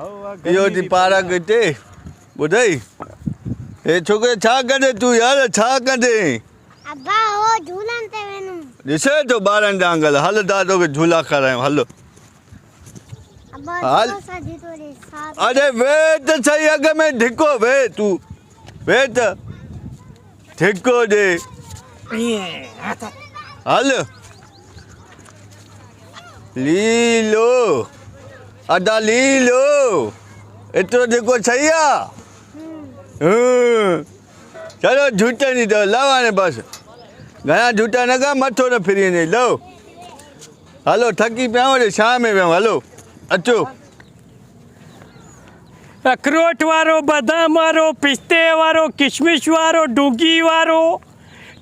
इहो थी पारा कटे ॿुधई हे छोकिरे छा कंदे तूं यार छा कंदे अब्बा वो झूलन ते वेनुम ॾिसे थो ॿारनि डांगल हल दा तोखे झूला खारायूं हलो अब्बा हाल साजी तोरे साथ अरे वे त सही अॻ में धिको वे तूं वे त धिको ॾे हल लीलो अदा लीलो एतिरो धिको सही आहे चलो झूठे नहीं तो लाओ आने बस घना झूठा न का मथो न फिरी नहीं लो हलो थकी पिया वरी शाम में पिया हलो अचो अखरोट वारो बादाम वारो पिस्ते वारो किशमिश वारो डूंगी वारो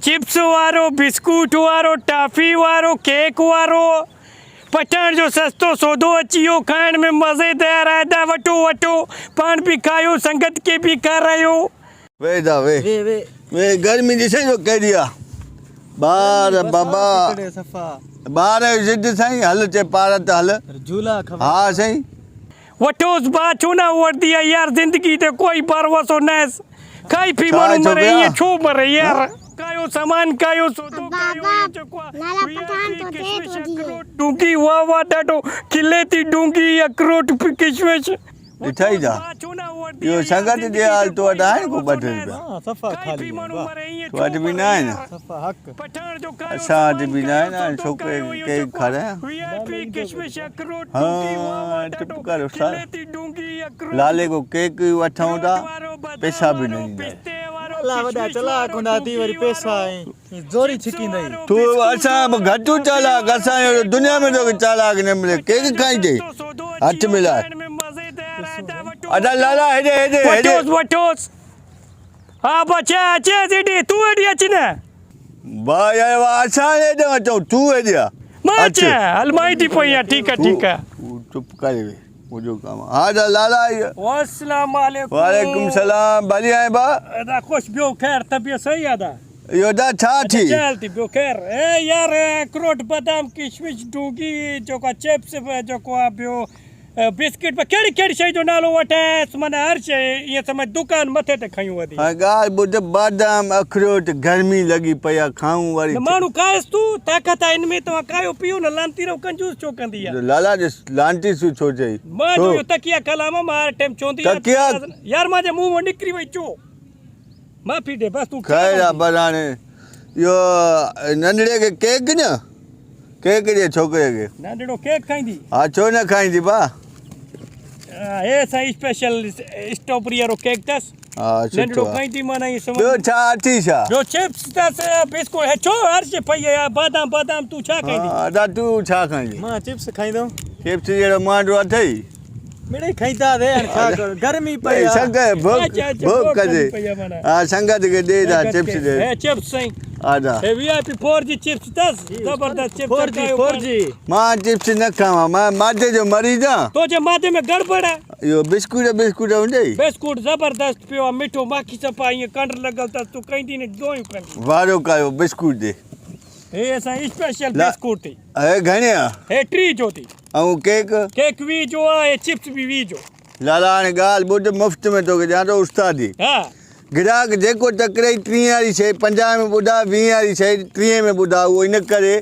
चिप्स वारो बिस्कुट वारो टॉफी वारो केक वारो पठाण जो सस्तो सौदो अची वियो खाइण में मज़ेदार आयदा वठो वठो पाण बि खायो संगत के बि खारायो वे दा वे गर्मी ॾिसे जो कहिड़ी आहे ॿार बाबा ॿार जिद साईं हल चे पार त हल झूला हाँ साईं वठोसि बा छो न वठदी आहे यार ज़िंदगी ते कोई भरोसो न खाई पी छा माण्हू चओ मरे पिया? ईअं छो मरे यार कायो सामान कायो सौदो कायो बाबा, इहो जेको आहे लाला पठान तो किशमिश थे तो अखरोट डूंगी वाह वाह ॾाढो खिले थी डूंगी अखरोट किशमिश ॾिठा ई था इहो संगत जे हाल तो वटि आहे को ॿ टे रुपया सफ़ा खाली तो वटि बि न आहे न सफ़ा हक़ असां वटि बि न आहे न छोकिरे केक खारायां हाँ चुप कर उस्ताद लाले को केक वठूं था पैसा बि न ॾींदा अल्लाह वॾा चलाक हूंदा थी वरी पैसा ऐं जोरी छिकींदई तूं असां घटि चालाक असां दुनिया में तोखे चालाक न मिले केक खाईंदे हथ मिलाए अदा लाला हेॾे हेॾे हेॾे वठोसि हा बचा अचे हेॾे तूं हेॾे अच न भाई असां हेॾे अचूं तूं हेॾे आ मां अचे हलमाई थी पई आहे ठीकु आहे ठीकु आहे तूं चुप करे वे मुंहिंजो कमु आहे हा दा लाला अस्सलाम वालेकुम वालेकुम सलाम भली आहीं बा अदा ख़ुशि ॿियो ख़ैर तबियत सही आहे दा इहो दा छा थी चल थी ॿियो ख़ैर ए यार अखरोट बादाम किशमिश डूंगी जेको आहे चिप्स जेको आहे ॿियो बिस्किट कहिड़ी कहिड़ी शइ जो नालो वठांसि माना हर शइ ईअं समझ दुकान मथे ते खयूं वधी हा ॻाल्हि ॿुध बादाम अखरोट गर्मी लॻी पई आहे खाऊं वरी माण्हू खाएसि तूं ताक़त आहे हिन में तव्हां खायो पीओ न लांती रहो कंजूस छो कंदी आहे लाला ॾिस लांटी सू छो चई मां जो इहो तकिया कलाम मां हर टाइम चवंदी तकिया? यार मुंहिंजे मुंहुं मां निकिरी वई चो माफ़ी ॾे बसि तूं ख़ैर आहे पर हाणे इहो नंढड़े खे केक न केक ॾे छोकिरे खे नंढड़ो केक खाईंदी हा छो न खाईंदी बा हे साईं स्पेशल स्ट्रॉबेरी वारो केक अथसि हा नंढड़ो सुठो आहे खाईंदी माना ईअं समझ ॿियो छा अथई छा ॿियो चिप्स अथसि बिस्कुट हे छो हर शइ पई आहे बादाम बादाम तूं छा खाईंदी हा अदा तूं छा खाईंदी मां चिप्स खाईंदुमि चिप्स जहिड़ो मांडो अथई मिड़ई खाईंदा रे हाणे छा करूं गर्मी पई आहे संगत भोग अच्छा, भोग भोग कजे पई आहे माना। हा संगत खे ॾे दा चिप्स ॾे हे चिप्स साईं आदा हे वीआईपी 4G चिप्स अथसि ज़बरदस्त चिप्स 4G मां चिप्स न खावां मां माथे जो मरीज़ आहियां तो जे माथे में गड़बड़ आहे इहो बिस्कुट हूंदई बिस्कुट ज़बरदस्त पियो आहे मिठो माखी सफ़ा ईअं कंड लॻल अथसि तूं कंदी न दोयूं कंदी वारो कयो बिस्कुट ॾे हे असां स्पेशल ला- बिस्कुट थी हे घणे आहे हे 3 जो थी ऐं केक केक 20 जो आहे हे चिप्स बि 20 जो लाला हाणे ॻाल्हि ॿुध मुफ़्त में तोखे ॾियां थो उस्तादी हा ग्राहक जेको टकरई 30 वारी शइ 50 में ॿुधा 20 वारी शइ 30 में ॿुधा उहो इन करे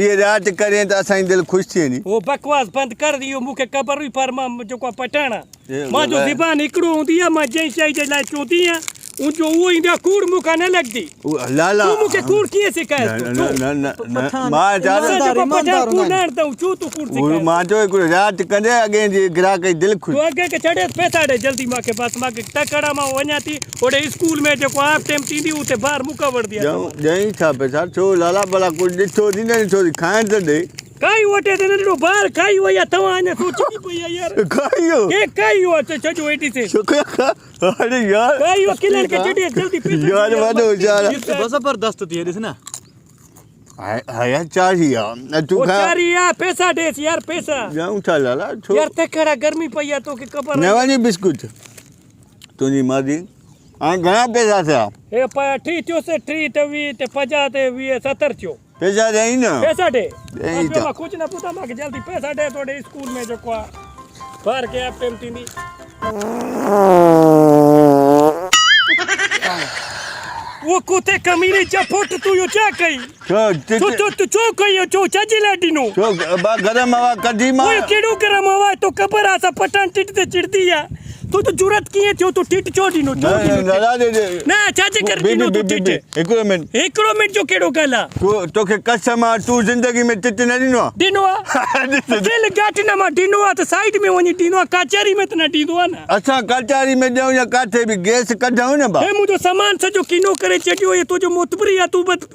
20 राति करे त असांजी दिलि ख़ुशि थी वेंदी वो बकवास बंदि कर इहो मूंखे ख़बर हुई पर मां जेको आहे पठाण ये मां जो बाबा। ज़बान हिकिड़ो हूंदी आहे मां जंहिं शइ जे लाइ चवंदी आहियां उनजो उहो ईंदा कूड़ मूंखां न लॻंदी लाला तूं मूंखे कूड़ कीअं न सिखाएसि न न न न पठान- मां चवां थो- ईमानदार- ईमानदार कूड़ हूंदा न आणंदव छो तूं कूड़ सिखाएसि मां चयो हिकिड़ो राति कंदे अॻे जी ग्राहक जी दिलि तूं ख़ुशि अॻे खे छॾेसि पैसा ॾे जल्दी मूंखे बसि मूंखे तकड़ा मां वञा थी होॾे स्कूल में जेको हाफ टाइम थींदी उते ॿाहिरि मूंखां वठंदी आहे ॾेई छा पैसा छो लाला भला कुझु ॾिठो थी न ॾिठो थी खाइण त ॾे काई वठे त नंढड़ो ॿाहिरि खाई वई आहे तव्हां अञा सोची पई आहे यार खाइयो केक खाई वियो आहे छॾो हेॾी से शुक्र अरे यार खाई वियो किलनि खे छॾे जल्दी पैसा यार वॾो वीचारा चिप्स ज़बरदस्त थी ॾिस न हाया चाही आहे तूं वो खा चारी यार पैसा ॾेसि यार पैसा जाऊं छा लाला छो यार तकड़ा गर्मी पई आहे तोखे ख़बर न वञी बिस्कुट तुंहिंजी मर्ज़ी हाणे घणा पैसा थिया हे 3 चयोसि 3 ते 20 ते 50 ते 20 70 थियो पैसा ॾेई न पैसा ॾे ॾेई बसि था। मां कुझु न ॿुधां मूंखे जल्दी पैसा ॾे थोड़े स्कूल में जेको आहे बार के आप टेम थींदी वो कुते कमीने चपोट तू यो छा कई तू छो कई यो छो छा जे लाइ ॾिनो गरम हवा कढी मां ओए केॾो गरम हवा तो ख़बर आहे असां पठान टिट ते चिड़दी आहे तू त जुरत कीअं थियो तू टिट छो ॾिनो न छा जे कर ॾिनो तू टिट हिकिड़ो मिंट जो कहिड़ो ॻाल्हि आहे तोखे कसम आहे तूं ज़िंदगी में टिट न ॾिनो आहे ॾिनो आहे दिलि घाटि न मां ॾिनो आहे त साइड में वञी ॾींदो आहे कचहरी में त न ॾींदो आहे न असां कचहरी में ॾियूं या काथे बि गैस कढूं न हे मुंहिंजो सामान सॼो किनो करे छॾियो हे तुंहिंजो मोतबरी आहे तूं बस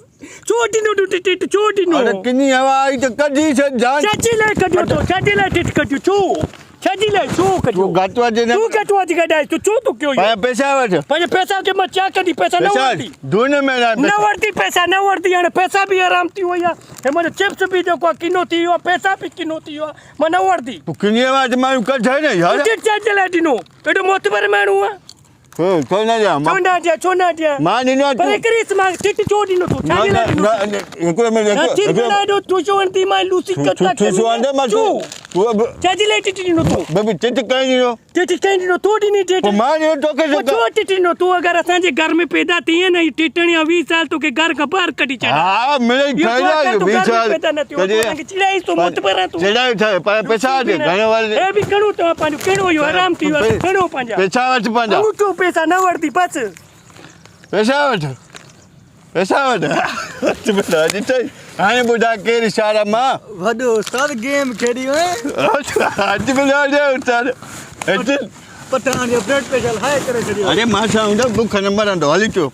छो ॾिनो तूं टिट छो ॾिनो अरे किनी हवा आई त कढी छॾ जान छाजे लाइ कढियो तो छाजे लाइ टिट कढियो छो छाजे लाइ छो कढियो तूं घटि वधि न तूं घटि वधि कढाए तूं छो तूं कयो पंहिंजा पैसा वठ पंहिंजे पैसा खे मां छा कढी पैसा न वरिती धुन में न वरिती पैसा न वरिती हाणे पैसा बि आराम थी वई आहे हे मुंहिंजो चिप्स बि जेको आहे किनो थी वियो आहे पैसा बि किनो थी वियो आहे मां न वरिती तूं किनी हवा त माण्हू कढे न यार टिट छाजे लाइ ॾिनो एॾो मोतबर माण्हू आहे छो न ॾियां छो न ॾियां मां ॾिनो पर हिकिड़ी मां टिट छो ॾिनो तूं छाजे लाइ ॾिनो हिकिड़ो मिंट तूं छो वरिती मां लूसी छाजे लाइ टिट ॾिनो तूं बेबी टिट कहीं ॾिनो टिट कंहिं ॾिनो तूं ॾिनी टिट पोइ मां ॾिनो तोखे पोइ छो टिट ॾिनो तूं अगरि असांजे घर में पैदा थी न टिटणी 20 साल तोखे घर खां ॿाहिरि कढी छॾिया हा मिले चिड़ाई तो मोतबर आहे तूं चिड़ाई ठाहे पर पैसा वठ घणे वारे हे बि खणो तव्हां पंहिंजो कहिड़ो इहो आराम थी वियो आहे खणो पंहिंजा पैसा वठ पंहिंजा अंगूठो पैसा न वरिती बसि पैसा वठ हाणे ॿुधाए कहिड़ी इशारा मां वॾो उस्ताद गेम खेॾी अॼु ॿुधाए उस्ताद पठान जो ब्लड प्रेशर हाई करे छॾियो अरे मां छा हूंदो बुख न मरंदो हली चो